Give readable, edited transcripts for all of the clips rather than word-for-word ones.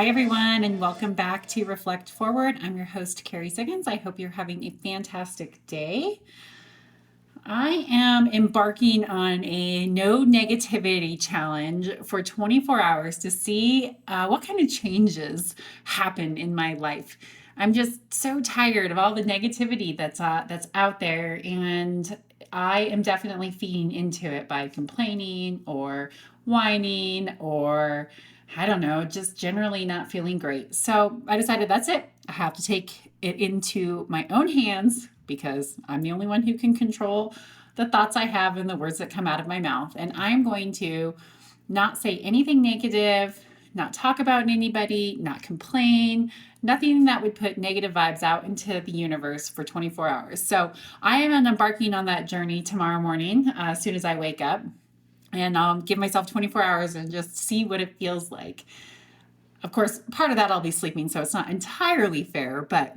Hi, everyone, and welcome back to Reflect Forward. I'm your host, Kerry Siggins. I hope you're having a fantastic day. I am embarking on a no negativity challenge for 24 hours to see what kind of changes happen in my life. I'm just so tired of all the negativity that's out there, and I am definitely feeding into it by complaining or whining or I don't know, just generally not feeling great. So I decided that's it. I have to take it into my own hands because I'm the only one who can control the thoughts I have and the words that come out of my mouth. And I'm going to not say anything negative, not talk about anybody, not complain, nothing that would put negative vibes out into the universe for 24 hours. So I am embarking on that journey tomorrow morning as soon as I wake up. And I'll give myself 24 hours and just see what it feels like. Of course, part of that I'll be sleeping, so it's not entirely fair, but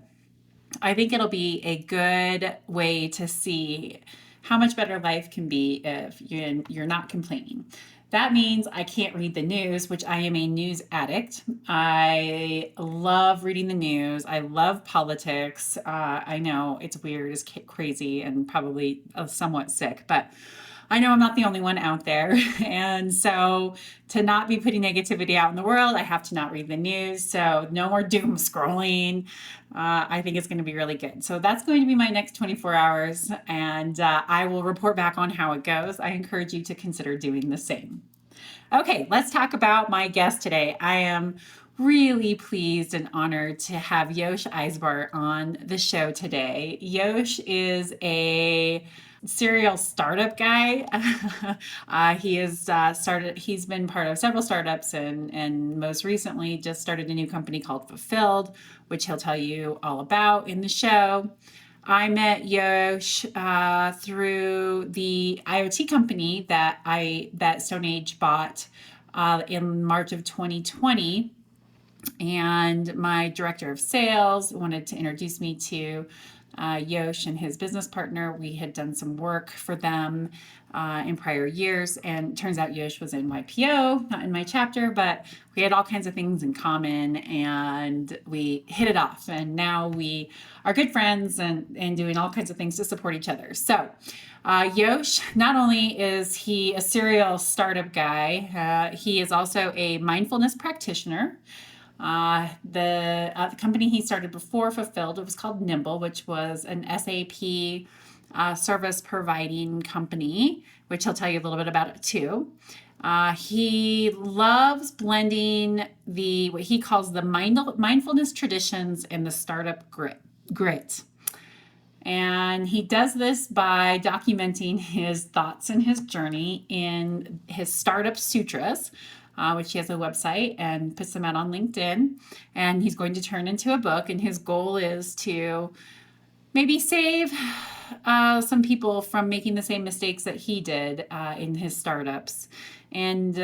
I think it'll be a good way to see how much better life can be if you're not complaining. That means I can't read the news, which I am a news addict. I love reading the news. I love politics. I know it's weird, it's crazy, and probably somewhat sick, but I know I'm not the only one out there. And so to not be putting negativity out in the world, I have to not read the news. So no more doom scrolling. I think it's going to be really good. So that's going to be my next 24 hours. And I will report back on how it goes. I encourage you to consider doing the same. Okay, let's talk about my guest today. I am really pleased and honored to have Yosh Eisbart on the show today. Yosh is a serial startup guy. He's been part of several startups and most recently just started a new company called Fulfilled, which he'll tell you all about in the show. I met Yosh through the IoT company that Stone Age bought in March of 2020. And my director of sales wanted to introduce me to Yosh and his business partner. We had done some work for them in prior years, and it turns out Yosh was in YPO, not in my chapter, but we had all kinds of things in common, and we hit it off. And now we are good friends and doing all kinds of things to support each other. So Yosh, not only is he a serial startup guy, he is also a mindfulness practitioner. The company he started before Fulfilled, it was called Nimble, which was an SAP service providing company, which he'll tell you a little bit about it too. He loves blending what he calls the mindfulness traditions and the startup grit. And he does this by documenting his thoughts and his journey in his Startup Sutras, which he has a website and puts them out on LinkedIn. And he's going to turn into a book. And his goal is to maybe save some people from making the same mistakes that he did in his startups, and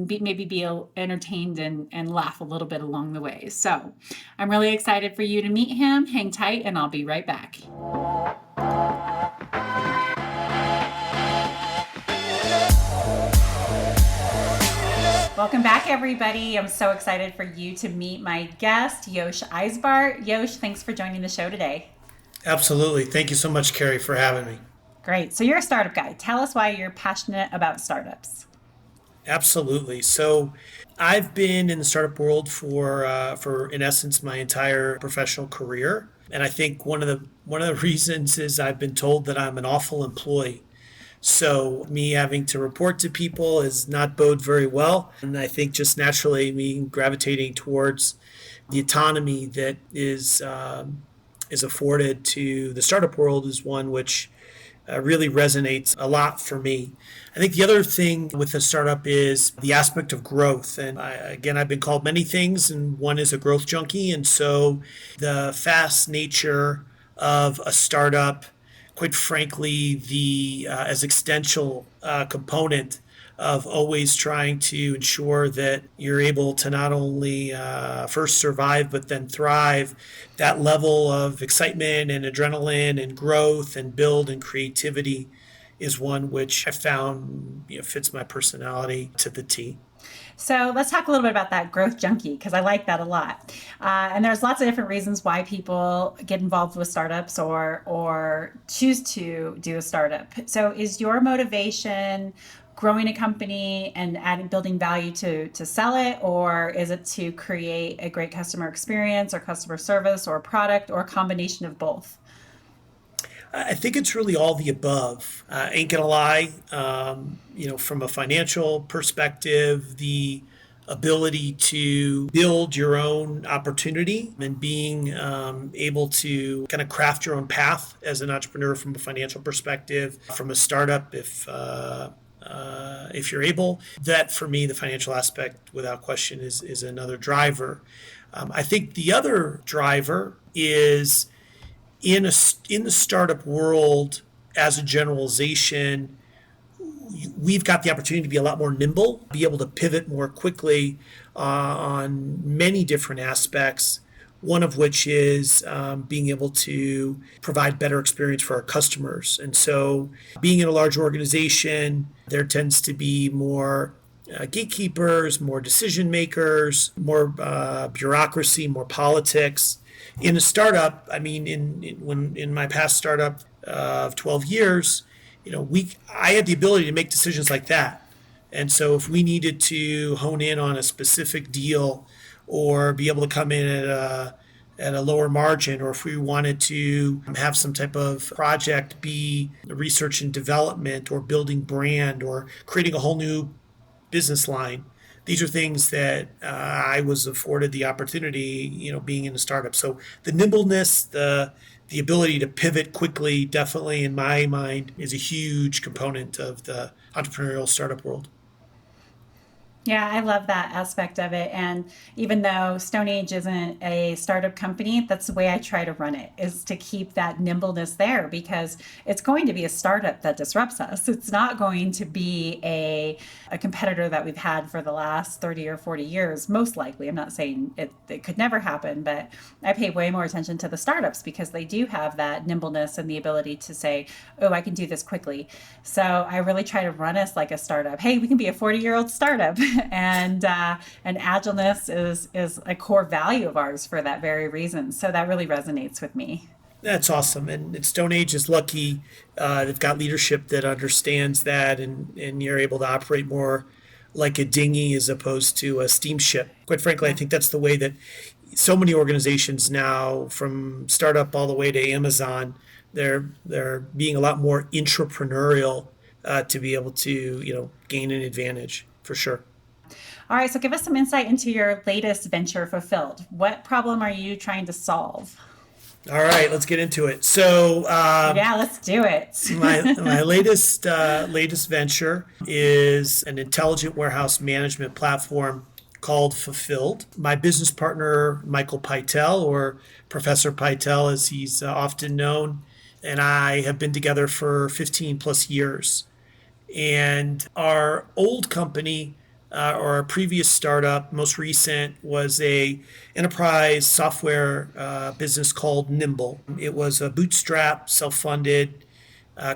maybe be entertained and laugh a little bit along the way. So I'm really excited for you to meet him. Hang tight, and I'll be right back. Welcome back, everybody. I'm so excited for you to meet my guest, Yosh Eisbart. Yosh, thanks for joining the show today. Absolutely. Thank you so much, Kerry, for having me. Great. So you're a startup guy. Tell us why you're passionate about startups. Absolutely. So I've been in the startup world for in essence my entire professional career, and I think one of the reasons is I've been told that I'm an awful employee. So me having to report to people is not bode very well, and I think just naturally me gravitating towards the autonomy that is afforded to the startup world is one which really resonates a lot for me. I think the other thing with a startup is the aspect of growth. And again, I've been called many things, and one is a growth junkie. And so the fast nature of a startup, quite frankly, the as existential component of always trying to ensure that you're able to not only first survive but then thrive. That level of excitement and adrenaline and growth and build and creativity is one which I found fits my personality to the T. So let's talk a little bit about that growth junkie because I like that a lot. And there's lots of different reasons why people get involved with startups or choose to do a startup. So is your motivation growing a company and adding building value to sell it, or is it to create a great customer experience or customer service or product or a combination of both? I think it's really all the above. Ain't gonna lie, from a financial perspective, the ability to build your own opportunity and being able to kind of craft your own path as an entrepreneur from a financial perspective, from a startup, if you're able, that for me, the financial aspect, without question, is another driver. I think the other driver is in the startup world as a generalization, we've got the opportunity to be a lot more nimble, be able to pivot more quickly on many different aspects. One of which is being able to provide better experience for our customers. And so, being in a large organization, there tends to be more gatekeepers, more decision makers, more bureaucracy, more politics. In a startup, I mean, in my past startup of 12 years, I had the ability to make decisions like that. And so if we needed to hone in on a specific deal or be able to come in at a lower margin, or if we wanted to have some type of project be research and development or building brand or creating a whole new business line. These are things that I was afforded the opportunity, being in a startup. So the nimbleness, the ability to pivot quickly, definitely in my mind, is a huge component of the entrepreneurial startup world. Yeah, I love that aspect of it. And even though Stone Age isn't a startup company, that's the way I try to run it, is to keep that nimbleness there because it's going to be a startup that disrupts us. It's not going to be a competitor that we've had for the last 30 or 40 years, most likely. I'm not saying it could never happen, but I pay way more attention to the startups because they do have that nimbleness and the ability to say, oh, I can do this quickly. So I really try to run us like a startup. Hey, we can be a 40-year-old startup. And agileness is a core value of ours for that very reason. So that really resonates with me. That's awesome. And Stone Age is lucky. They've got leadership that understands that, and you're able to operate more like a dinghy as opposed to a steamship. Quite frankly, I Yeah. think that's the way that so many organizations now, from startup all the way to Amazon, they're being a lot more entrepreneurial to be able to gain an advantage for sure. All right. So give us some insight into your latest venture, Fulfilled. What problem are you trying to solve? All right, let's get into it. So Yeah, let's do it. my latest venture is an intelligent warehouse management platform called Fulfilled. My business partner, Michael Pytel, or Professor Pytel as he's often known, and I have been together for 15 plus years. And our old company, or our previous startup, most recent, was a enterprise software business called Nimble. It was a bootstrap, self-funded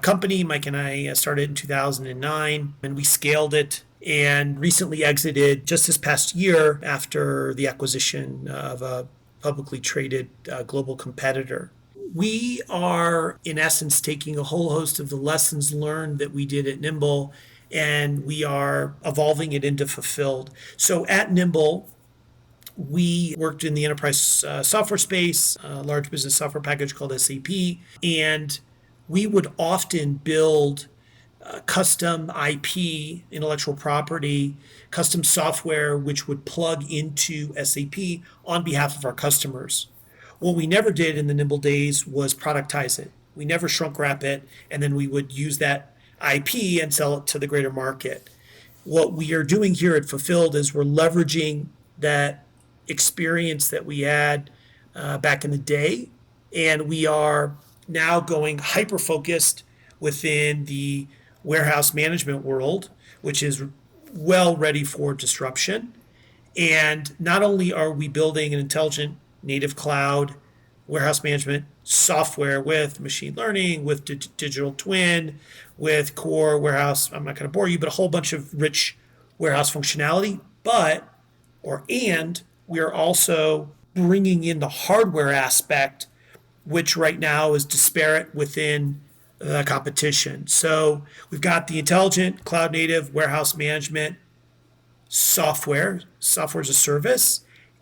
company. Mike and I started in 2009, and we scaled it and recently exited just this past year after the acquisition of a publicly traded global competitor. We are, in essence, taking a whole host of the lessons learned that we did at Nimble, and we are evolving it into Fulfilled. So at Nimble, we worked in the enterprise software space, a large business software package called SAP, and we would often build custom IP, intellectual property, custom software, which would plug into SAP on behalf of our customers. What we never did in the Nimble days was productize it. We never shrunk wrap it, and then we would use that IP and sell it to the greater market. What we are doing here at Fulfilled is we're leveraging that experience that we had back in the day, and we are now going hyper focused within the warehouse management world, which is well ready for disruption. And not only are we building an intelligent native cloud warehouse management software with machine learning, with digital twin, with core warehouse, I'm not going to bore you, but a whole bunch of rich warehouse functionality. but and we are also bringing in the hardware aspect, which right now is disparate within the competition. So we've got the intelligent cloud native warehouse management software as a service,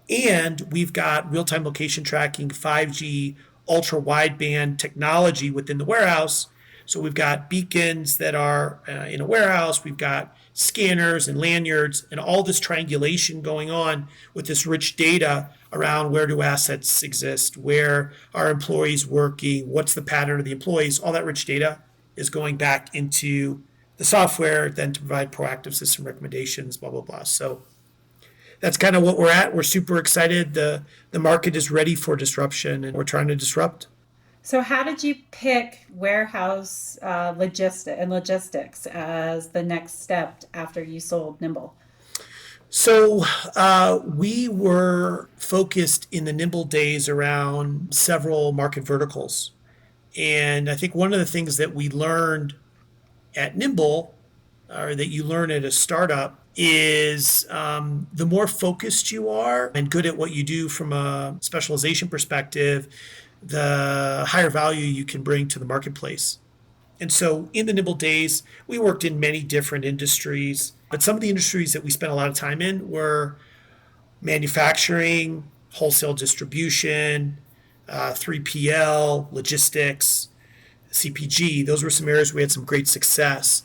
and we've got real time location tracking, 5G, ultra wideband technology within the warehouse. So we've got beacons that are in a warehouse, we've got scanners and lanyards, and all this triangulation going on with this rich data around where do assets exist, where are employees working, what's the pattern of the employees. All that rich data is going back into the software then to provide proactive system recommendations, blah, blah, blah. So that's kind of what we're at. We're super excited. The market is ready for disruption, and we're trying to disrupt. So, how did you pick warehouse logistics as the next step after you sold Nimble? So we were focused in the Nimble days around several market verticals. And I think one of the things that we learned at Nimble, or that you learn at a startup, is the more focused you are and good at what you do from a specialization perspective, the higher value you can bring to the marketplace. And so in the Nimble days, we worked in many different industries, but some of the industries that we spent a lot of time in were manufacturing, wholesale distribution, 3PL, logistics, CPG. Those were some areas we had some great success.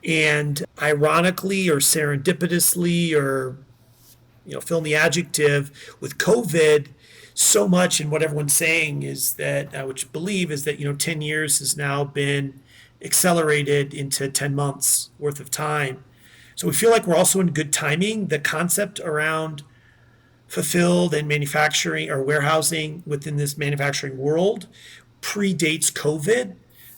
And ironically or serendipitously or fill in the adjective, with COVID, so much and what everyone's saying is that, which I believe is that 10 years has now been accelerated into 10 months worth of time. So we feel like we're also in good timing. The concept around fulfilled and manufacturing or warehousing within this manufacturing world predates COVID.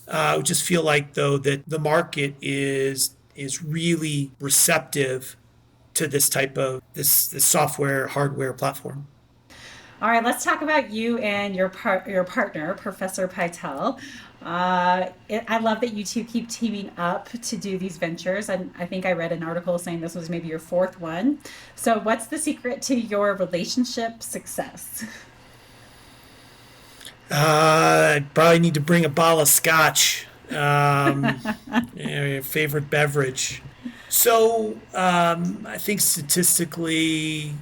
I just feel like though that the market is really receptive to this type of this software hardware platform. All right, let's talk about you and your partner, Professor Pytel. I love that you two keep teaming up to do these ventures, and I think I read an article saying this was maybe your fourth one. So, what's the secret to your relationship success? I probably need to bring a bottle of scotch. Your favorite beverage. So I think statistically,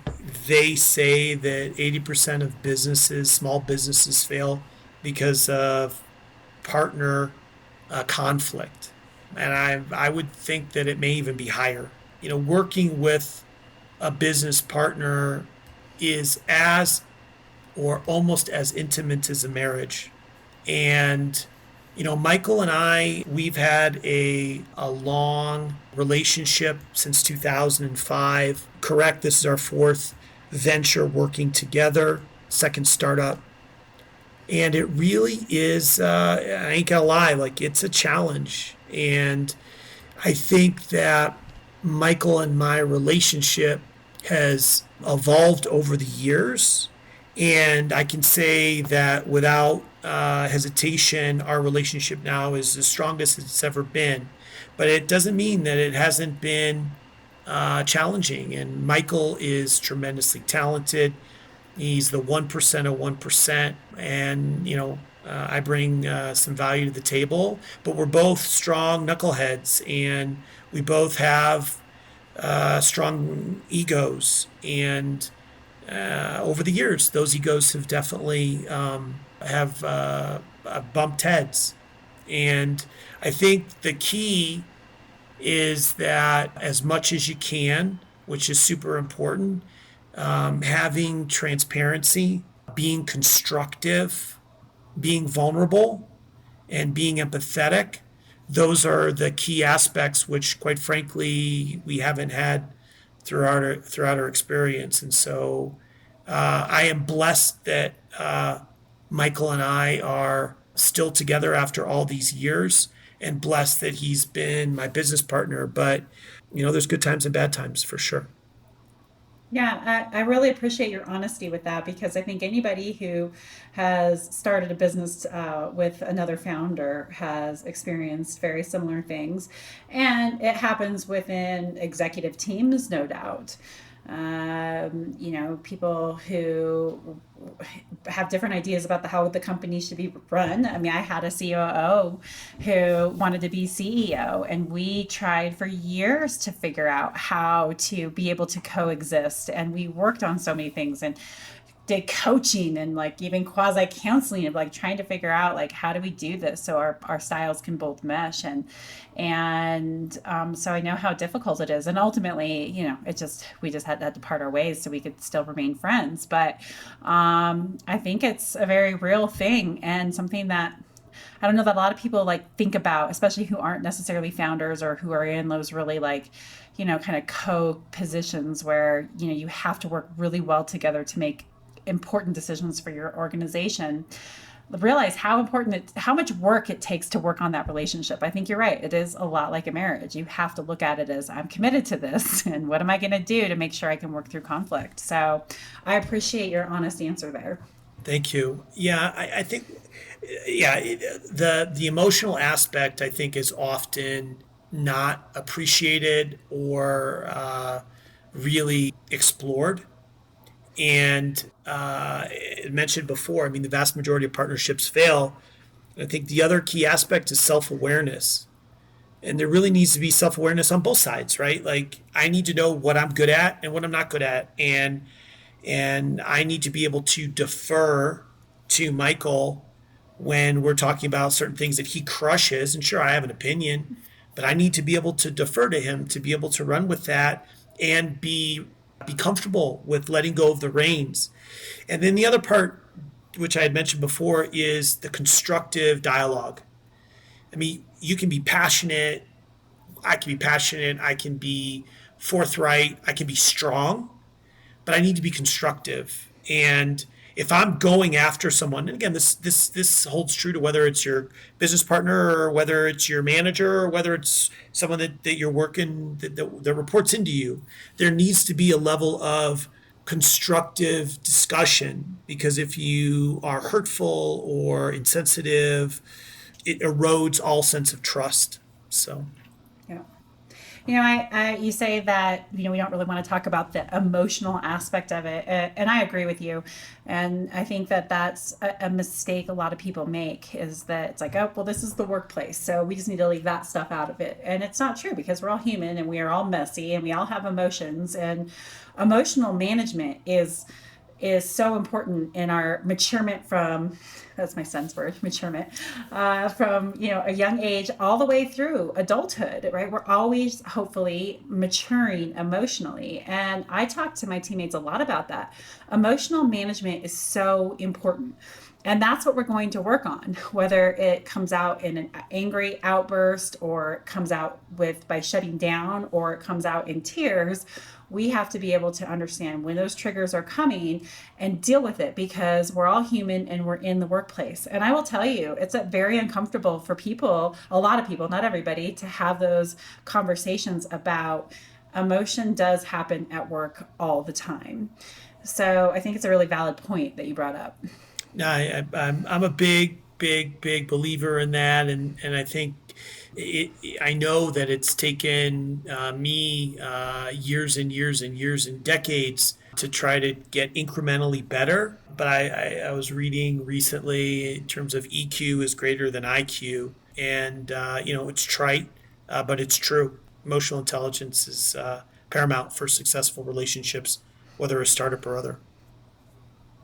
they say that 80% of small businesses, fail because of partner conflict. And I would think that it may even be higher. Working with a business partner is as or almost as intimate as a marriage. And Michael and we've had a long relationship since 2005. Correct, this is our fourth venture working together, second startup. And it really is, I ain't gonna lie, like it's a challenge. And I think that Michael and my relationship has evolved over the years. And I can say that without hesitation, our relationship now is the strongest it's ever been. But it doesn't mean that it hasn't been challenging. And Michael is tremendously talented. He's the 1% of 1%. And, I bring some value to the table. But we're both strong knuckleheads. And we both have strong egos. And over the years, those egos have definitely have bumped heads. And I think the key is that as much as you can, which is super important, having transparency, being constructive, being vulnerable, and being empathetic, those are the key aspects which, quite frankly, we haven't had throughout our experience. And so I am blessed that Michael and I are still together after all these years, and blessed that he's been my business partner. But there's good times and bad times for sure. Yeah, I really appreciate your honesty with that because I think anybody who has started a business with another founder has experienced very similar things. And it happens within executive teams, no doubt. People who have different ideas about how the company should be run. I mean, I had a COO who wanted to be CEO, and we tried for years to figure out how to be able to coexist. And we worked on so many things and did coaching and like even quasi counseling of like trying to figure out like how do we do this so our styles can both mesh and so I know how difficult it is, and ultimately it just we just had to part our ways so we could still remain friends. But I think it's a very real thing and something that I don't know that a lot of people like think about, especially who aren't necessarily founders or who are in those really like, kind of co positions where, you have to work really well together to make important decisions for your organization. Realize how how much work it takes to work on that relationship. I think you're right. It is a lot like a marriage. You have to look at it as I'm committed to this and what am I going to do to make sure I can work through conflict. So I appreciate your honest answer there. Thank you. Yeah, I think, yeah, the emotional aspect I think is often not appreciated or really explored. And mentioned before, I mean, the vast majority of partnerships fail. I think the other key aspect is self awareness. And there really needs to be self awareness on both sides, right? Like, I need to know what I'm good at and what I'm not good at. And I need to be able to defer to Michael when we're talking about certain things that he crushes. And sure, I have an opinion, but I need to be able to defer to him to be able to run with that and be comfortable with letting go of the reins. And then the other part, which I had mentioned before, is the constructive dialogue. I mean, you can be passionate. I can be passionate. I can be forthright. I can be strong, but I need to be constructive. And if I'm going after someone, and again, this holds true to whether it's your business partner or whether it's your manager or whether it's someone that you're working that reports into you, there needs to be a level of constructive discussion because if you are hurtful or insensitive, it erodes all sense of trust. So Yeah. You say that, we don't really want to talk about the emotional aspect of it. And I agree with you. And I think that that's a mistake a lot of people make is that it's like, oh, well, this is the workplace. So we just need to leave that stuff out of it. And it's not true because we're all human and we are all messy and we all have emotions. And emotional management is so important in our maturement from that's my son's word maturement from a young age all the way through adulthood, right? We're always hopefully maturing emotionally, and I talk to my teammates a lot about that. Emotional management is so important, and that's what we're going to work on, whether it comes out in an angry outburst or it comes out with by shutting down or it comes out in tears. We have to be able to understand when those triggers are coming and deal with it because we're all human and we're in the workplace. And I will tell you, it's very uncomfortable for people, a lot of people, not everybody, to have those conversations about emotion does happen at work all the time. So I think it's a really valid point that you brought up. I'm a big believer in that, and I think I know that it's taken me years and years and years and decades to try to get incrementally better. But I was reading recently in terms of EQ is greater than IQ, and it's trite, but it's true. Emotional intelligence is paramount for successful relationships, whether a startup or other.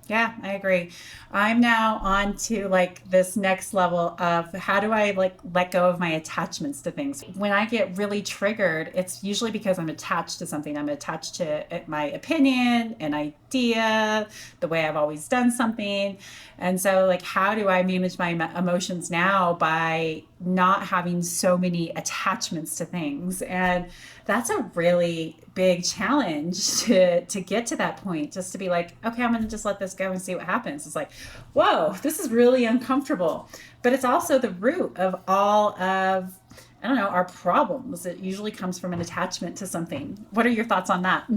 Yeah, I agree. I'm now on to like this next level of how do I like let go of my attachments to things. When I get really triggered, it's usually because I'm attached to something. I'm attached to my opinion, an idea, the way I've always done something. And so like how do I manage my emotions now by not having so many attachments to things? And that's a really big challenge to get to that point, just to be like, okay, I'm going to just let this go and see what happens. It's like, whoa, this is really uncomfortable, but it's also the root of all of, I don't know, our problems. It usually comes from an attachment to something. What are your thoughts on that?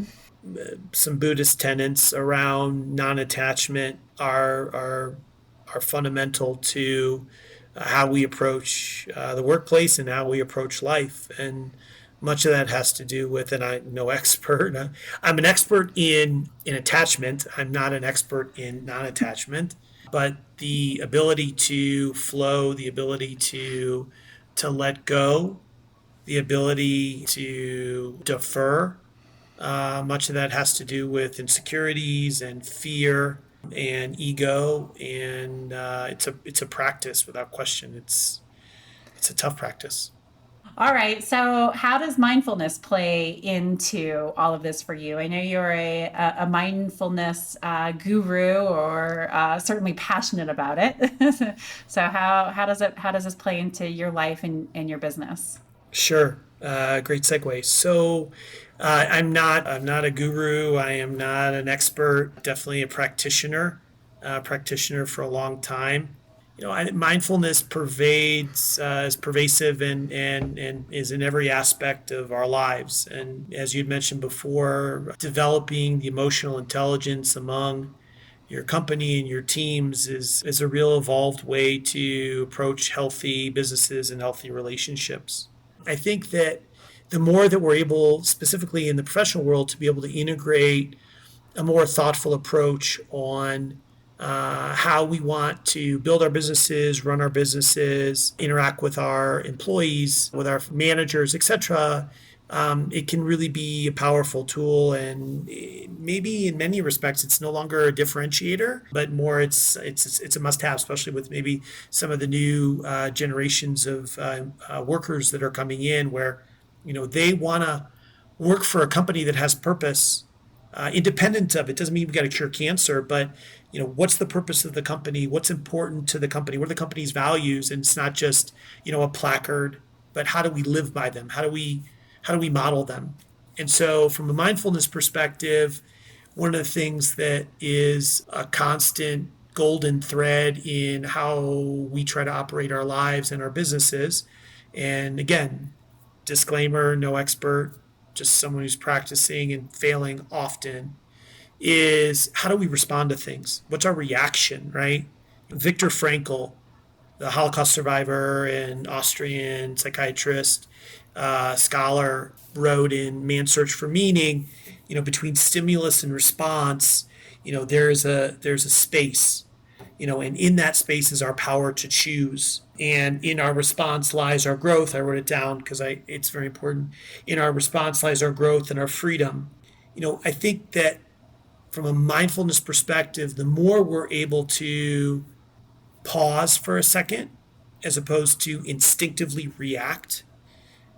some Buddhist tenets around non-attachment are fundamental to how we approach the workplace and how we approach life. And much of that has to do with, and I'm no expert. I'm an expert in attachment. I'm not an expert in non-attachment, but the ability to flow, the ability to let go, the ability to defer. Much of that has to do with insecurities and fear and ego, and it's a practice without question. It's a tough practice. All right. So, how does mindfulness play into all of this for you? I know you're a mindfulness guru, or certainly passionate about it. So, how does this play into your life and your business? Sure. Great segue. So, I'm not a guru. I am not an expert. Definitely a practitioner. Practitioner for a long time. Mindfulness pervades, is pervasive and is in every aspect of our lives. And as you'd mentioned before, developing the emotional intelligence among your company and your teams is a real evolved way to approach healthy businesses and healthy relationships. I think that the more that we're able, specifically in the professional world, to be able to integrate a more thoughtful approach on how we want to build our businesses, run our businesses, interact with our employees, with our managers, etc. It can really be a powerful tool, and maybe in many respects, it's no longer a differentiator, but more it's a must-have, especially with maybe some of the new generations of workers that are coming in, where they want to work for a company that has purpose, independent of it. Doesn't mean we got to cure cancer, but what's the purpose of the company? What's important to the company? What are the company's values? And it's not just a placard, but how do we live by them? How do we model them? And so, from a mindfulness perspective, one of the things that is a constant golden thread in how we try to operate our lives and our businesses, and again, disclaimer, no expert, just someone who's practicing and failing often, is how do we respond to things? What's our reaction, right? Viktor Frankl, the Holocaust survivor and Austrian psychiatrist, scholar, wrote in Man's Search for Meaning, between stimulus and response, there's a space, and in that space is our power to choose. And in our response lies our growth. I wrote it down because it's very important. In our response lies our growth and our freedom. I think that from a mindfulness perspective, the more we're able to pause for a second as opposed to instinctively react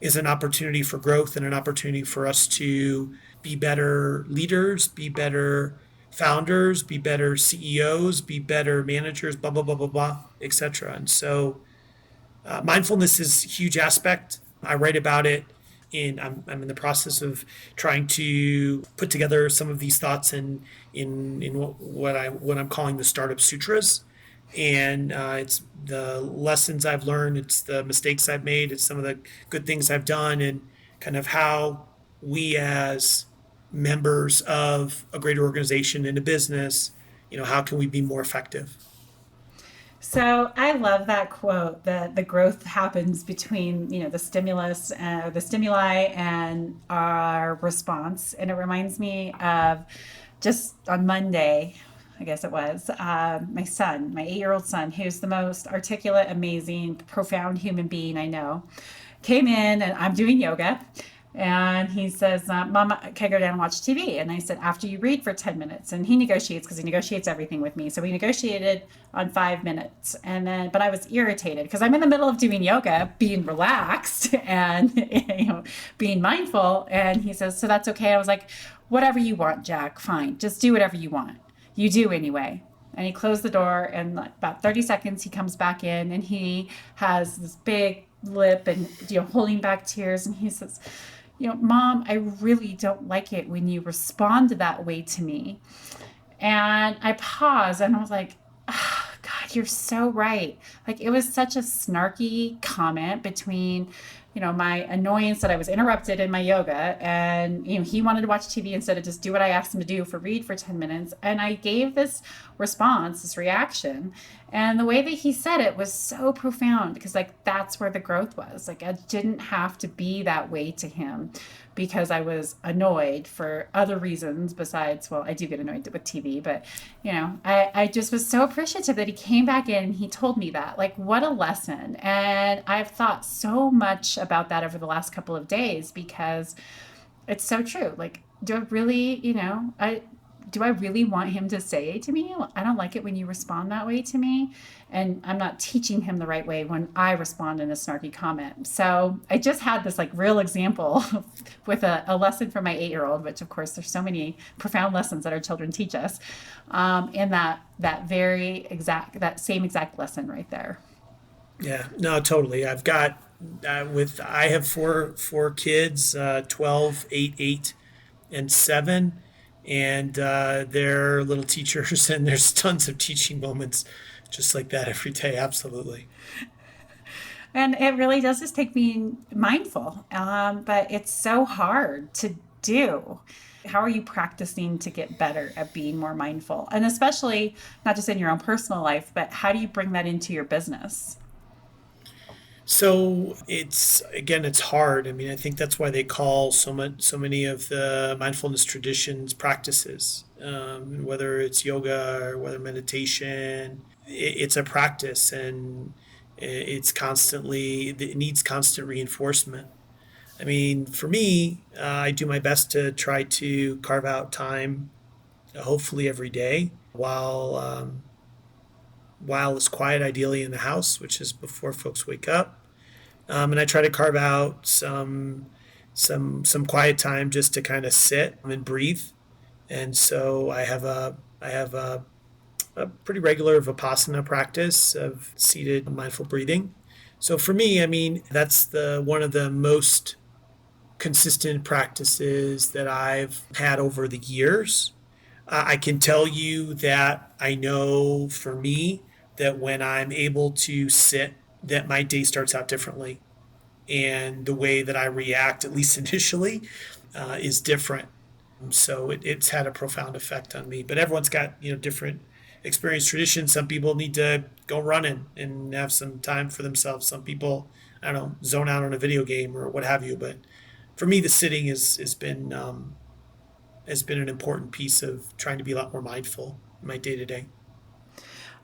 is an opportunity for growth and an opportunity for us to be better leaders, be better founders, be better CEOs, be better managers, blah, blah, blah, blah, blah, etc. And so mindfulness is a huge aspect. I write about it. I'm in the process of trying to put together some of these thoughts in what I'm calling the Startup Sutras, and it's the lessons I've learned, it's the mistakes I've made, it's some of the good things I've done, and kind of how we as members of a greater organization in a business, how can we be more effective? So I love that quote that the growth happens between the stimuli and our response, and it reminds me of just on Monday, I guess it was my son, my 8-year-old son, who's the most articulate, amazing, profound human being I know, came in and I'm doing yoga. And he says, Mama, can I go down and watch TV? And I said, after you read for 10 minutes. And he negotiates because he negotiates everything with me. So we negotiated on 5 minutes. And then, but I was irritated because I'm in the middle of doing yoga, being relaxed and, being mindful. And he says, so that's okay. I was like, whatever you want, Jack, fine. Just do whatever you want. You do anyway. And he closed the door, and about 30 seconds, he comes back in, and he has this big lip and, holding back tears. And he says, Mom, I really don't like it when you respond that way to me. And I paused and I was like, oh, God, you're so right. Like, it was such a snarky comment between, my annoyance that I was interrupted in my yoga, and he wanted to watch TV instead of just do what I asked him to do read for 10 minutes. And I gave this response, this reaction, and the way that he said it was so profound, because like that's where the growth was. Like, I didn't have to be that way to him because I was annoyed for other reasons besides, well, I do get annoyed with TV, but I just was so appreciative that he came back in and he told me that. Like, what a lesson. And I've thought so much about that over the last couple of days, because it's so true. Like, do I really, do I really want him to say to me, I don't like it when you respond that way to me? And I'm not teaching him the right way when I respond in a snarky comment. So I just had this like real example with a lesson from my 8-year-old, which of course there's so many profound lessons that our children teach us, in that same exact lesson right there. Yeah, no, totally. I have four kids, 12, 8, and 7, and they're little teachers, and there's tons of teaching moments just like that every day. Absolutely. And it really does just take being mindful. But it's so hard to do. How are you practicing to get better at being more mindful? And especially not just in your own personal life, but how do you bring that into your business? So it's hard. I mean, I think that's why they call so many of the mindfulness traditions practices. Whether it's yoga or whether meditation, it's a practice, and it needs constant reinforcement. I mean, for me, I do my best to try to carve out time, hopefully every day, while it's quiet, ideally in the house, which is before folks wake up. And I try to carve out some quiet time just to kind of sit and breathe. And so I have a pretty regular vipassana practice of seated mindful breathing. So for me, I mean, that's the one of the most consistent practices that I've had over the years. I can tell you that I know for me that when I'm able to sit, that my day starts out differently, and the way that I react, at least initially, is different. So it's had a profound effect on me. But everyone's got different experience traditions. Some people need to go running and have some time for themselves. Some people, I don't know, zone out on a video game or what have you. But for me, the sitting has been an important piece of trying to be a lot more mindful in my day to day.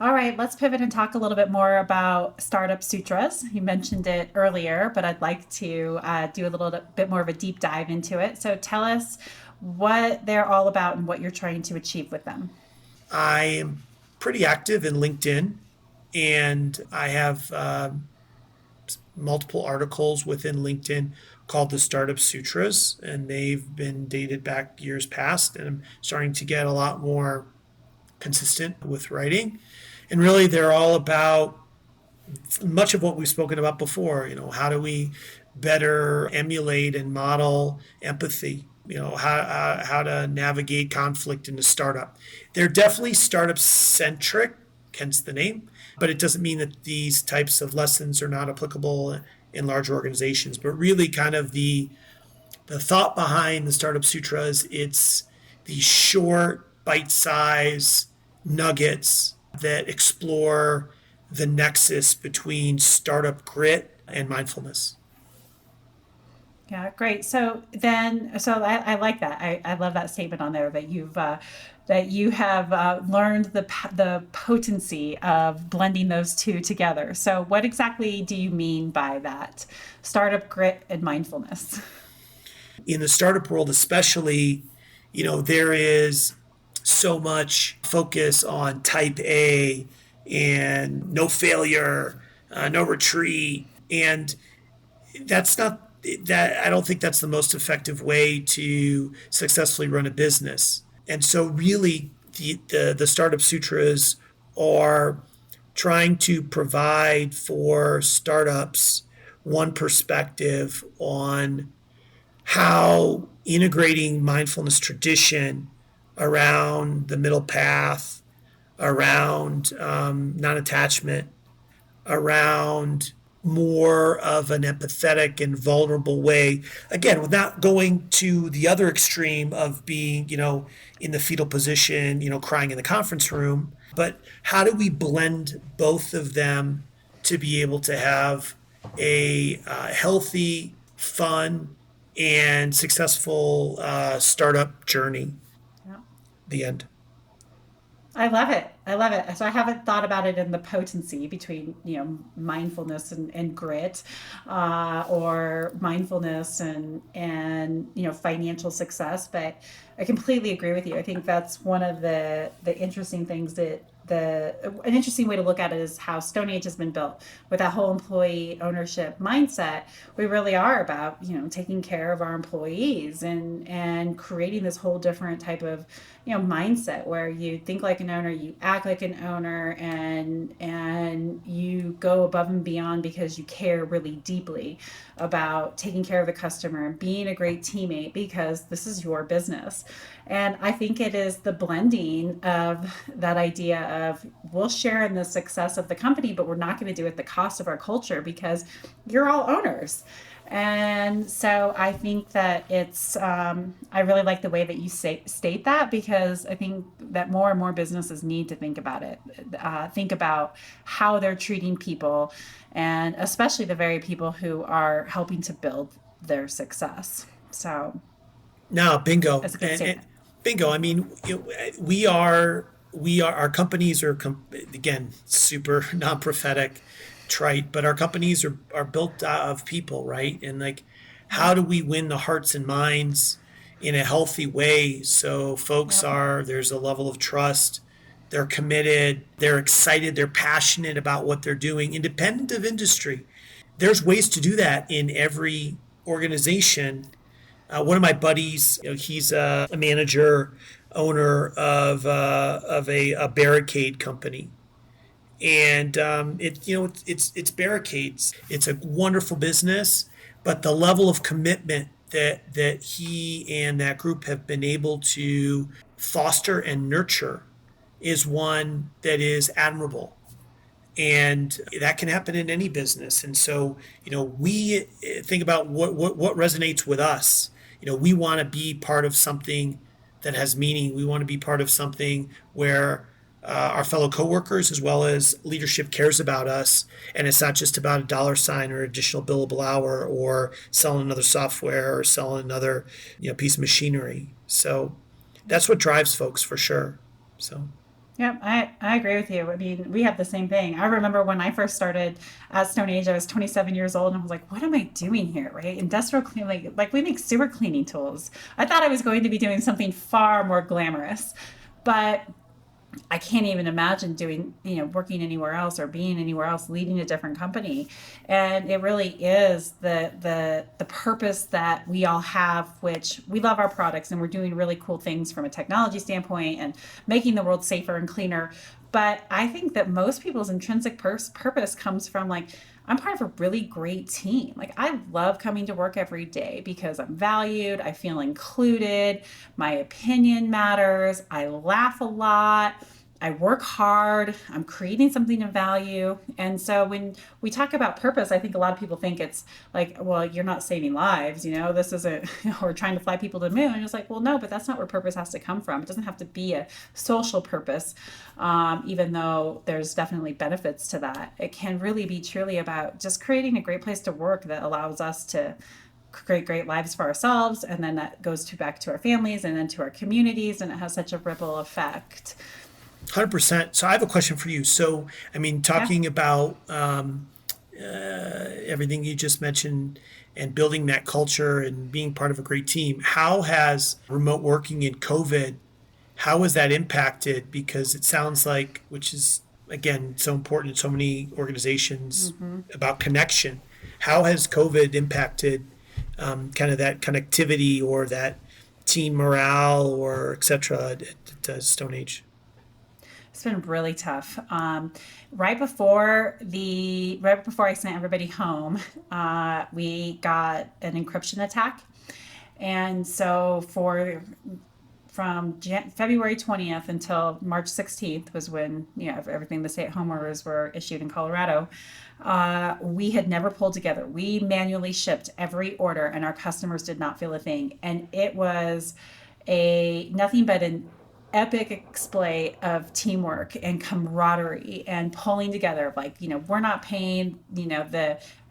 All right, let's pivot and talk a little bit more about Startup Sutras. You mentioned it earlier, but I'd like to do a little bit more of a deep dive into it. So tell us what they're all about and what you're trying to achieve with them. I am pretty active in LinkedIn, and I have multiple articles within LinkedIn called the Startup Sutras, and they've been dated back years past, and I'm starting to get a lot more consistent with writing. And really, they're all about much of what we've spoken about before. How do we better emulate and model empathy? How to navigate conflict in a startup. They're definitely startup centric, hence the name, but it doesn't mean that these types of lessons are not applicable in larger organizations. But really, kind of the thought behind the Startup Sutras, it's these short, bite-sized nuggets that explore the nexus between startup grit and mindfulness. Yeah, great. So I like that. I love that statement on there that you have learned the potency of blending those two together. So what exactly do you mean by that? Startup grit and mindfulness. In the startup world, especially, there is so much focus on type A and no failure, no retreat. And that's not that I don't think that's the most effective way to successfully run a business. And so really the startup sutras are trying to provide for startups one perspective on how integrating mindfulness tradition around the middle path, around non attachment, around more of an empathetic and vulnerable way. Again, without going to the other extreme of being, in the fetal position, crying in the conference room. But how do we blend both of them to be able to have a healthy, fun, and successful startup journey? Yeah. The end. I love it. I love it. So I haven't thought about it in the potency between, mindfulness and grit, or mindfulness and financial success. But I completely agree with you. I think that's one of the interesting things that an interesting way to look at it is how Stone Age has been built with that whole employee ownership mindset. We really are about taking care of our employees and creating this whole different type of mindset where you think like an owner, you act like an owner, and you go above and beyond because you care really deeply about taking care of the customer and being a great teammate because this is your business. And I think it is the blending of that idea of we'll share in the success of the company, but we're not going to do it at the cost of our culture because you're all owners. And so I think that I really like the way that you state that because I think that more and more businesses need to think about it, think about how they're treating people, and especially the very people who are helping to build their success. So Now, bingo, that's a good and statement. bingo. I mean, we are our companies are again super non-prophetic, trite, but our companies are built out of people, right? And like, how Yep. do we win the hearts and minds in a healthy way? So folks Yep. are there's a level of trust. They're committed. They're excited. They're passionate about what they're doing, independent of industry. There's ways to do that in every organization. One of my buddies, he's a manager, owner of a barricade company, and it's barricades. It's a wonderful business, but the level of commitment that he and that group have been able to foster and nurture is one that is admirable, and that can happen in any business. And so we think about what resonates with us. We want to be part of something that has meaning. We want to be part of something where our fellow coworkers as well as leadership cares about us, and it's not just about a dollar sign or additional billable hour or selling another software or selling another piece of machinery. So that's what drives folks for sure. So Yep, I agree with you. I mean, we have the same thing. I remember when I first started at Stone Age, I was 27 years old and I was like, what am I doing here, right? Industrial cleaning, like we make sewer cleaning tools. I thought I was going to be doing something far more glamorous. But I can't even imagine doing, working anywhere else or being anywhere else, leading a different company. And it really is the purpose that we all have, which we love our products and we're doing really cool things from a technology standpoint and making the world safer and cleaner. But I think that most people's intrinsic purpose comes from like, I'm part of a really great team. Like, I love coming to work every day because I'm valued, I feel included, my opinion matters, I laugh a lot, I work hard, I'm creating something of value. And so when we talk about purpose, I think a lot of people think it's like, well, you're not saving lives, this isn't, or trying to fly people to the moon. And it's like, well, no, but that's not where purpose has to come from. It doesn't have to be a social purpose, even though there's definitely benefits to that. It can really be truly about just creating a great place to work that allows us to create great lives for ourselves, and then that goes back to our families and then to our communities, and it has such a ripple effect. 100%. So I have a question for you. So, I mean, Yeah. talking about everything you just mentioned and building that culture and being part of a great team, how has remote working in COVID, how has that impacted? Because it sounds like, which is, again, so important in so many organizations about connection. How has COVID impacted kind of that connectivity or that team morale or et cetera at Stone Age? It's been really tough. Right before I sent everybody home, we got an encryption attack, and so February 20th until March 16th was when, everything, the stay-at-home orders were issued in Colorado. We had never pulled together. We manually shipped every order, and our customers did not feel a thing. And it was a nothing but an epic display of teamwork and camaraderie and pulling together. Like, we're not paying,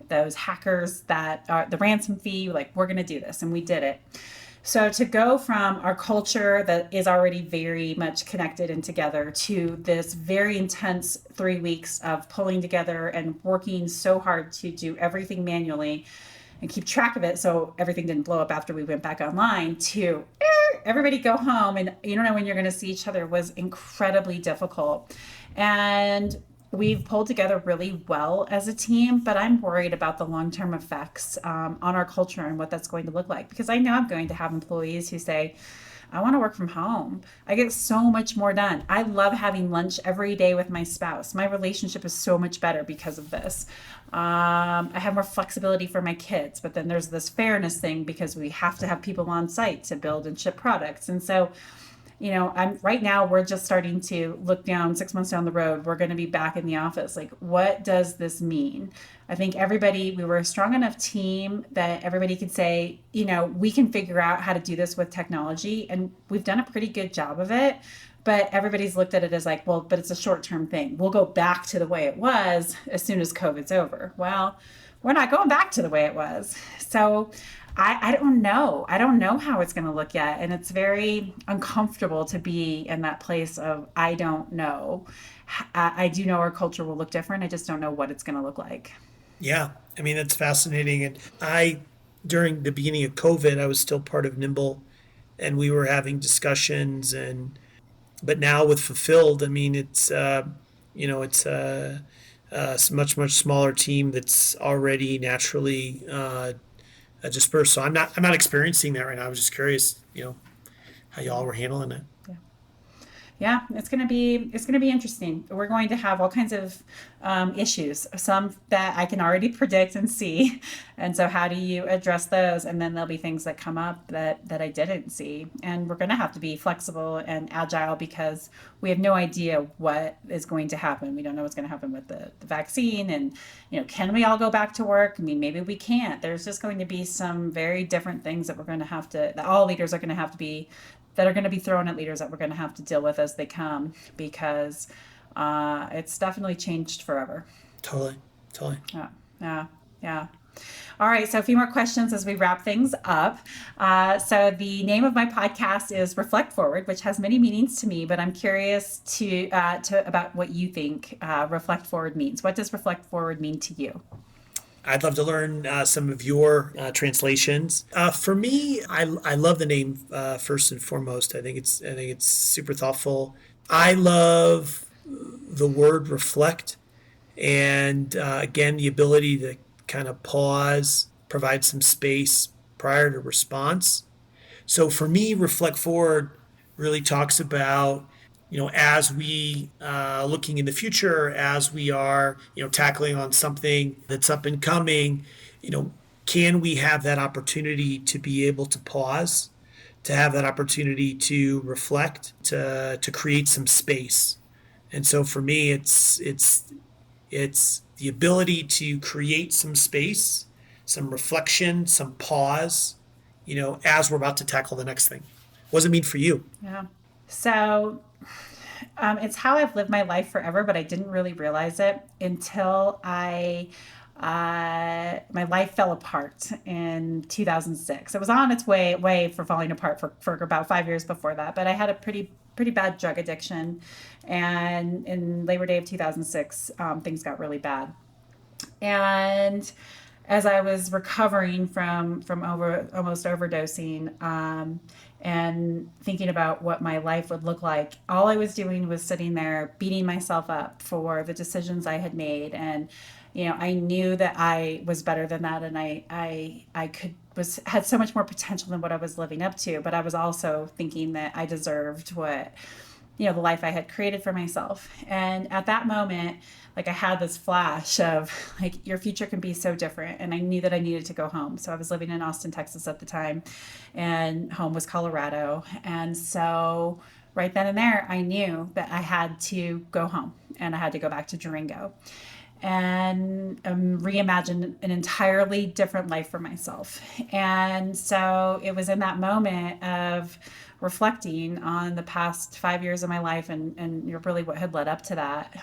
those hackers that are the ransom fee. Like, we're going to do this, and we did it. So to go from our culture that is already very much connected and together to this very intense 3 weeks of pulling together and working so hard to do everything manually and keep track of it so everything didn't blow up after we went back online, to everybody go home and you don't know when you're going to see each other, was incredibly difficult. And we've pulled together really well as a team, but I'm worried about the long-term effects on our culture and what that's going to look like, because I know I'm going to have employees who say, I want to work from home. I get so much more done. I love having lunch every day with my spouse. My relationship is so much better because of this. I have more flexibility for my kids, but then there's this fairness thing because we have to have people on site to build and ship products. And so, I'm right now, we're just starting to look down 6 months down the road. We're going to be back in the office. Like, what does this mean? I think we were a strong enough team that everybody could say, we can figure out how to do this with technology. And we've done a pretty good job of it. But everybody's looked at it as like, well, but it's a short-term thing. We'll go back to the way it was as soon as COVID's over. Well, we're not going back to the way it was. So I don't know. I don't know how it's going to look yet. And it's very uncomfortable to be in that place of, I don't know. I do know our culture will look different. I just don't know what it's going to look like. Yeah, I mean, that's fascinating. And during the beginning of COVID, I was still part of Nimble, and we were having discussions. But now with Fulfilled, I mean, it's a much smaller team that's already naturally dispersed. So I'm not experiencing that right now. I was just curious, how y'all were handling it. Yeah. Yeah, it's gonna be interesting. We're going to have all kinds of issues, some that I can already predict and see, and so how do you address those? And then there'll be things that come up that I didn't see, and we're going to have to be flexible and agile because we have no idea what is going to happen. We don't know what's going to happen with the vaccine, and can we all go back to work? I mean, maybe we can't. There's just going to be some very different things that we're going to have to that all leaders are going to have to be that are going to be thrown at leaders that we're going to have to deal with as they come, because it's definitely changed forever. Totally, totally. Yeah, yeah, yeah. All right, so a few more questions as we wrap things up. So the name of my podcast is Reflect Forward, which has many meanings to me, but I'm curious to about what you think Reflect Forward means. What does Reflect Forward mean to you? I'd love to learn some of your translations. For me, I love the name first and foremost. I think it's super thoughtful. I love the word reflect, and again, the ability to kind of pause, provide some space prior to response. So for me, reflect forward really talks about, as we looking in the future, as we are, tackling on something that's up and coming, can we have that opportunity to be able to pause, to have that opportunity to reflect, to create some space. And so for me, it's the ability to create some space, some reflection, some pause, as we're about to tackle the next thing. What does it mean for you? Yeah. So it's how I've lived my life forever, but I didn't really realize it until my life fell apart in 2006. It was on its way for falling apart for about 5 years before that, but I had a pretty bad drug addiction, and in Labor Day of 2006, things got really bad. And as I was recovering from almost overdosing, and thinking about what my life would look like, all I was doing was sitting there beating myself up for the decisions I had made. And I knew that I was better than that, and I could was had so much more potential than what I was living up to. But I was also thinking that I deserved what the life I had created for myself. And at that moment, like I had this flash of like, your future can be so different. And I knew that I needed to go home. So I was living in Austin, Texas at the time, and home was Colorado. And so right then and there, I knew that I had to go home and I had to go back to Durango and reimagine an entirely different life for myself. And so it was in that moment of reflecting on the past 5 years of my life and really what had led up to that.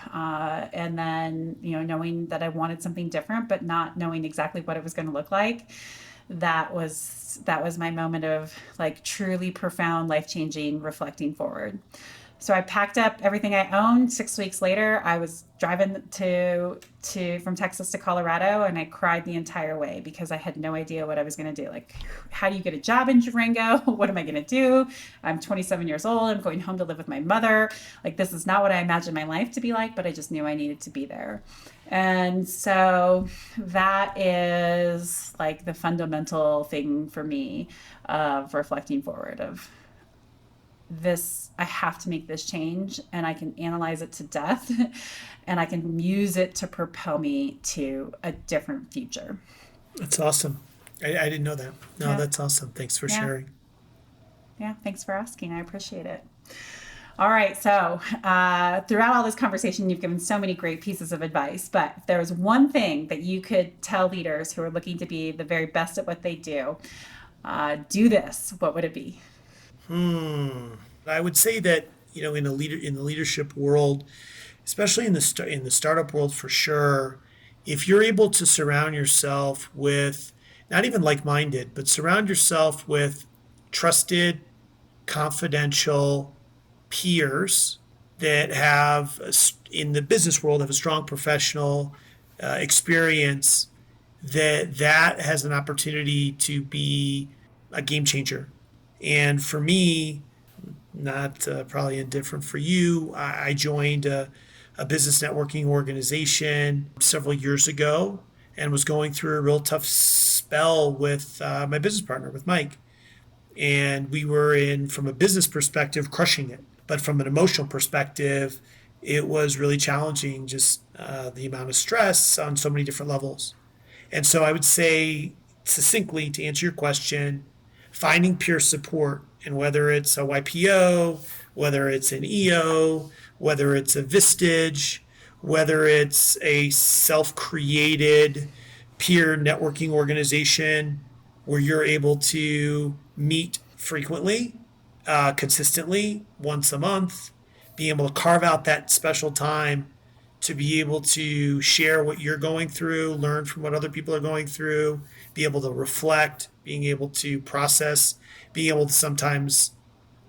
And then, knowing that I wanted something different, but not knowing exactly what it was going to look like. That was my moment of like truly profound, life changing, reflecting forward. So I packed up everything I owned. 6 weeks later, I was driving to from Texas to Colorado, and I cried the entire way because I had no idea what I was going to do. Like, how do you get a job in Durango? What am I going to do? I'm 27 years old. I'm going home to live with my mother. Like, this is not what I imagined my life to be like, but I just knew I needed to be there. And so that is like the fundamental thing for me of reflecting forward of this. I have to make this change, and I can analyze it to death and I can use it to propel me to a different future. That's awesome. I didn't know that. No, Yeah. that's awesome. Thanks for Yeah. sharing. Yeah. Thanks for asking. I appreciate it. All right. So, throughout all this conversation, you've given so many great pieces of advice. But if there was one thing that you could tell leaders who are looking to be the very best at what they do this, what would it be? I would say that in the leadership world, especially in in the startup world for sure, if you're able to surround yourself with not even like-minded, but surround yourself with trusted, confidential peers that have in the business world have a strong professional experience, that has an opportunity to be a game changer. And for me, not probably indifferent for you, I joined a business networking organization several years ago and was going through a real tough spell with my business partner, with Mike. And we were from a business perspective, crushing it. But from an emotional perspective, it was really challenging, just the amount of stress on so many different levels. And so I would say, succinctly, to answer your question, finding peer support, and whether it's a YPO, whether it's an EO, whether it's a Vistage, whether it's a self created peer networking organization where you're able to meet frequently, consistently, once a month, being able to carve out that special time to be able to share what you're going through, learn from what other people are going through, be able to reflect, being able to process, being able to sometimes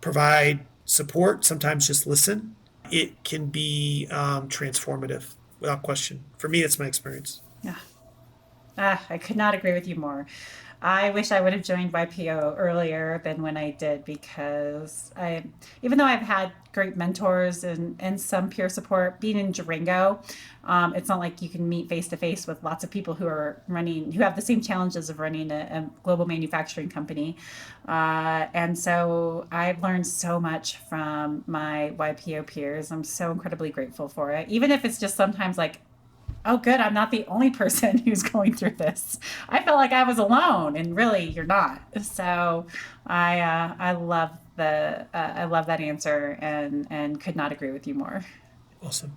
provide support, sometimes just listen. It can be transformative without question. For me, that's my experience. Yeah. I could not agree with you more. I wish I would have joined YPO earlier than when I did because even though I've had great mentors and some peer support, being in Durango, it's not like you can meet face to face with lots of people who have the same challenges of running a global manufacturing company. And so I've learned so much from my YPO peers. I'm so incredibly grateful for it. Even if it's just sometimes like, oh, good, I'm not the only person who's going through this. I felt like I was alone, and really, you're not. So, I love that answer, and could not agree with you more. Awesome.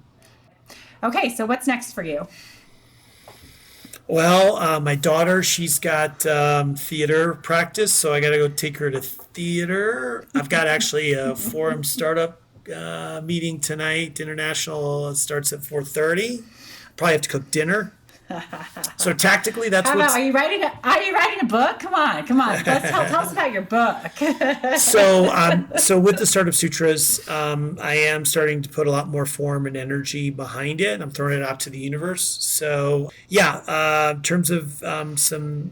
Okay, so what's next for you? Well, my daughter, she's got theater practice, so I got to go take her to theater. I've got actually a forum startup meeting tonight, international. It starts at 4:30. Probably have to cook dinner. So tactically, that's How about what's are you writing a book? Come on. Tell us about your book. so with the Startup Sutras, I am starting to put a lot more form and energy behind it. I'm throwing it out to the universe. So yeah, in terms of some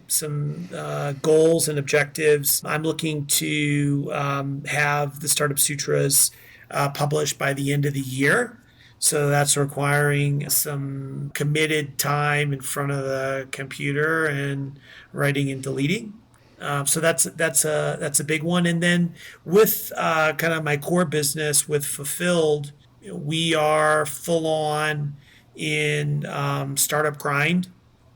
goals and objectives, I'm looking to have the Startup Sutras published by the end of the year. So that's requiring some committed time in front of the computer and writing and deleting. So that's a big one. And then with kind of my core business with Fulfilled, we are full on in startup grind,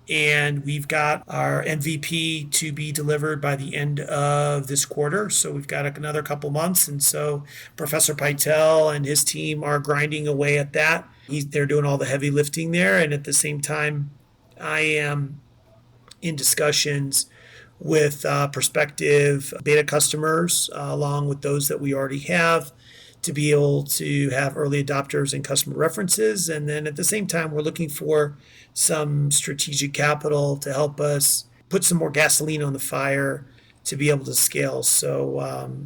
and we've got our MVP to be delivered by the end of this quarter. So we've got another couple months, and so Professor Pytel and his team are grinding away at that. They're doing all the heavy lifting there, and at the same time, I am in discussions with prospective beta customers, along with those that we already have, to be able to have early adopters and customer references. And then at the same time, we're looking for some strategic capital to help us put some more gasoline on the fire to be able to scale. So,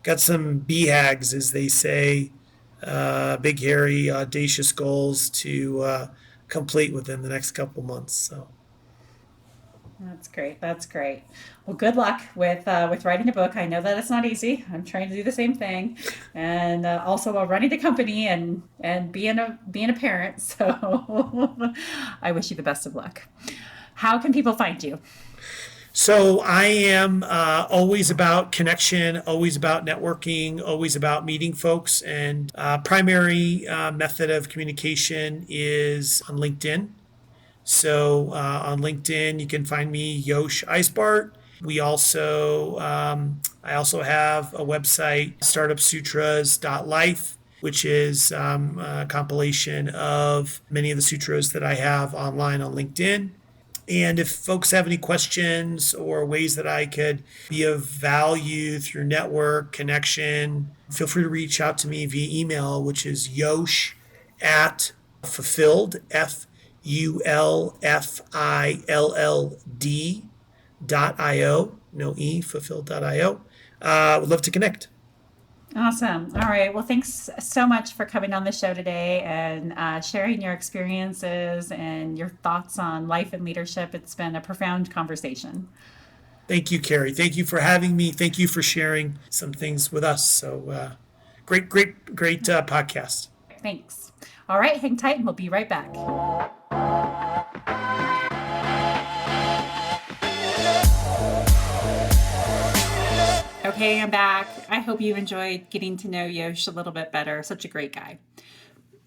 got some BHAGs, as they say, big, hairy, audacious goals to complete within the next couple months. So, That's great. That's great. Well, good luck with writing a book. I know that it's not easy. I'm trying to do the same thing, and also while running the company and being a parent. So I wish you the best of luck. How can people find you? So I am always about connection, always about networking, always about meeting folks. And primary method of communication is on LinkedIn. So on LinkedIn, you can find me, Yosh Eisbart. I also have a website, startupsutras.life, which is a compilation of many of the sutras that I have online on LinkedIn. And if folks have any questions or ways that I could be of value through network connection, feel free to reach out to me via email, which is yosh at fulfilled, fulfilled.io, no E, fulfilled.io. Would love to connect. Awesome. All right. Well, thanks so much for coming on the show today and sharing your experiences and your thoughts on life and leadership. It's been a profound conversation. Thank you, Kerry. Thank you for having me. Thank you for sharing some things with us. So great podcast. Thanks. All right. Hang tight and we'll be right back. Okay, I'm back. I hope you enjoyed getting to know Yosh a little bit better. Such a great guy.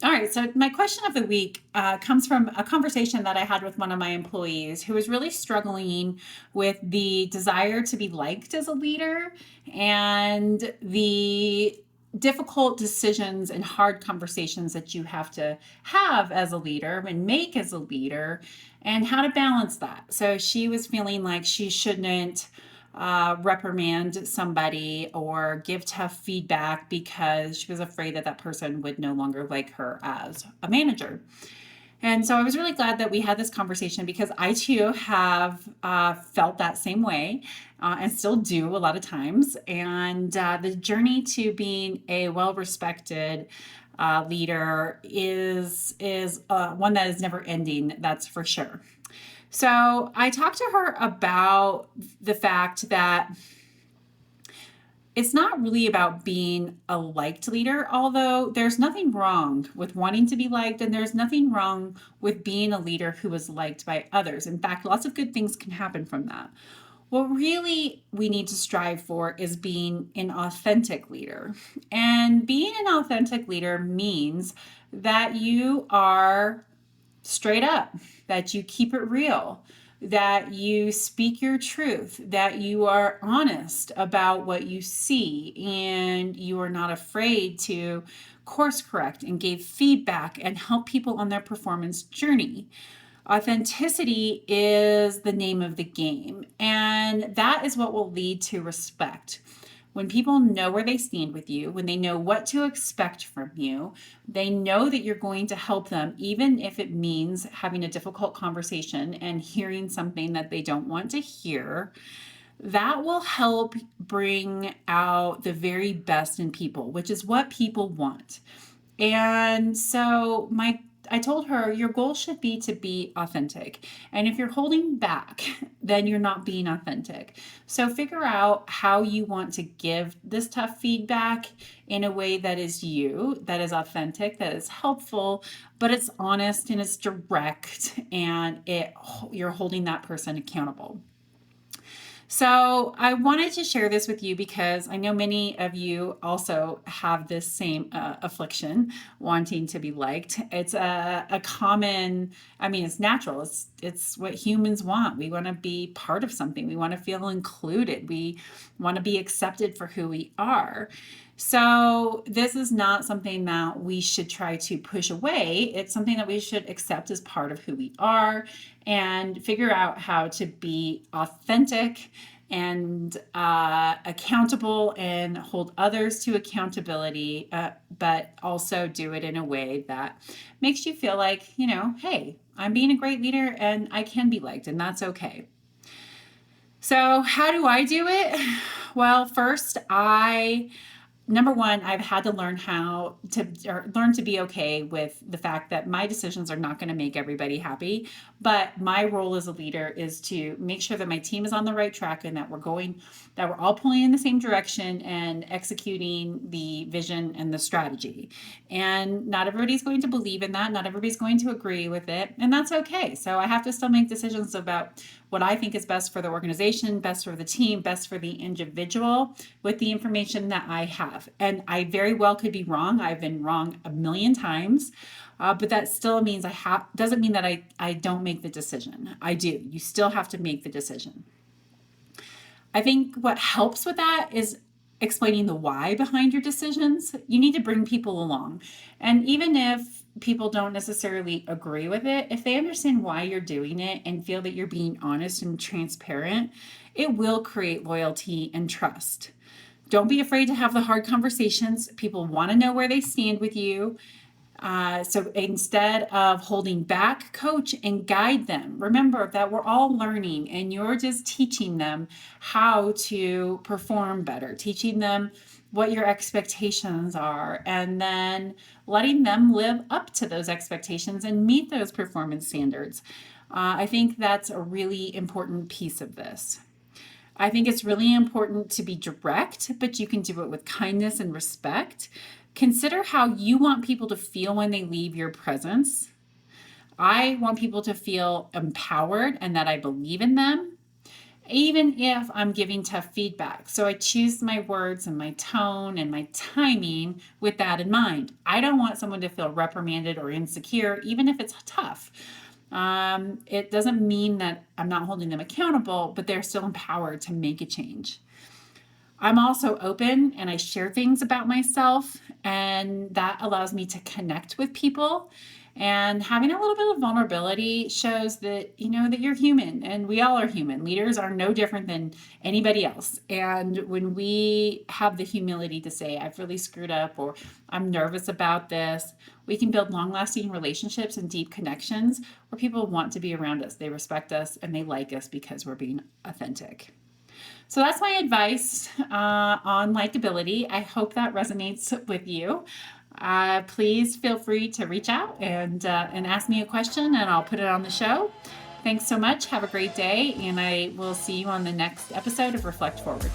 All right, so my question of the week comes from a conversation that I had with one of my employees who was really struggling with the desire to be liked as a leader and the difficult decisions and hard conversations that you have to have as a leader and make as a leader, and how to balance that. So she was feeling like she shouldn't reprimand somebody or give tough feedback because she was afraid that that person would no longer like her as a manager. And so I was really glad that we had this conversation because I too have felt that same way and still do a lot of times. And the journey to being a well-respected leader is one that is never ending. That's for sure. So I talked to her about the fact that it's not really about being a liked leader, although there's nothing wrong with wanting to be liked, and there's nothing wrong with being a leader who is liked by others. In fact, lots of good things can happen from that. What really we need to strive for is being an authentic leader. And being an authentic leader means that you are straight up, that you keep it real, that you speak your truth, that you are honest about what you see, and you are not afraid to course correct and give feedback and help people on their performance journey. Authenticity is the name of the game, and that is what will lead to respect. When people know where they stand with you, when they know what to expect from you, they know that you're going to help them, even if it means having a difficult conversation and hearing something that they don't want to hear. That will help bring out the very best in people, which is what people want. And so I told her your goal should be to be authentic. And if you're holding back, then you're not being authentic. So figure out how you want to give this tough feedback in a way that is you, that is authentic, that is helpful, but it's honest and it's direct, and you're holding that person accountable. So, I wanted to share this with you because I know many of you also have this same affliction, wanting to be liked. It's a common, I mean, it's natural. It's what humans want. We want to be part of something. We want to feel included. We want to be accepted for who we are. So, this is not something that we should try to push away. It's something that we should accept as part of who we are and figure out how to be authentic and accountable and hold others to accountability, but also do it in a way that makes you feel like, hey, I'm being a great leader and I can be liked, and that's okay. So, how do I do it? Well, first, number one, I've had to learn learn to be okay with the fact that my decisions are not going to make everybody happy. But my role as a leader is to make sure that my team is on the right track and that we're all pulling in the same direction and executing the vision and the strategy. And not everybody's going to believe in that. Not everybody's going to agree with it. And that's okay. So I have to still make decisions about what I think is best for the organization, best for the team, best for the individual with the information that I have. And I very well could be wrong. I've been wrong a million times. But that still means doesn't mean that I don't make the decision. I do. You still have to make the decision. I think what helps with that is explaining the why behind your decisions. You need to bring people along. And even if people don't necessarily agree with it, if they understand why you're doing it and feel that you're being honest and transparent, it will create loyalty and trust. Don't be afraid to have the hard conversations. People want to know where they stand with you. So instead of holding back, coach and guide them. Remember that we're all learning and you're just teaching them how to perform better, teaching them what your expectations are, and then letting them live up to those expectations and meet those performance standards. I think that's a really important piece of this. I think it's really important to be direct, but you can do it with kindness and respect. Consider how you want people to feel when they leave your presence. I want people to feel empowered and that I believe in them, even if I'm giving tough feedback. So I choose my words and my tone and my timing with that in mind. I don't want someone to feel reprimanded or insecure, even if it's tough. It doesn't mean that I'm not holding them accountable, but they're still empowered to make a change. I'm also open and I share things about myself, and that allows me to connect with people. And having a little bit of vulnerability shows that, that you're human and we all are human. Leaders are no different than anybody else. And when we have the humility to say, I've really screwed up or I'm nervous about this, we can build long lasting relationships and deep connections where people want to be around us. They respect us and they like us because we're being authentic. So that's my advice on likability. I hope that resonates with you. Please feel free to reach out and ask me a question, and I'll put it on the show. Thanks so much. Have a great day, and I will see you on the next episode of Reflect Forward.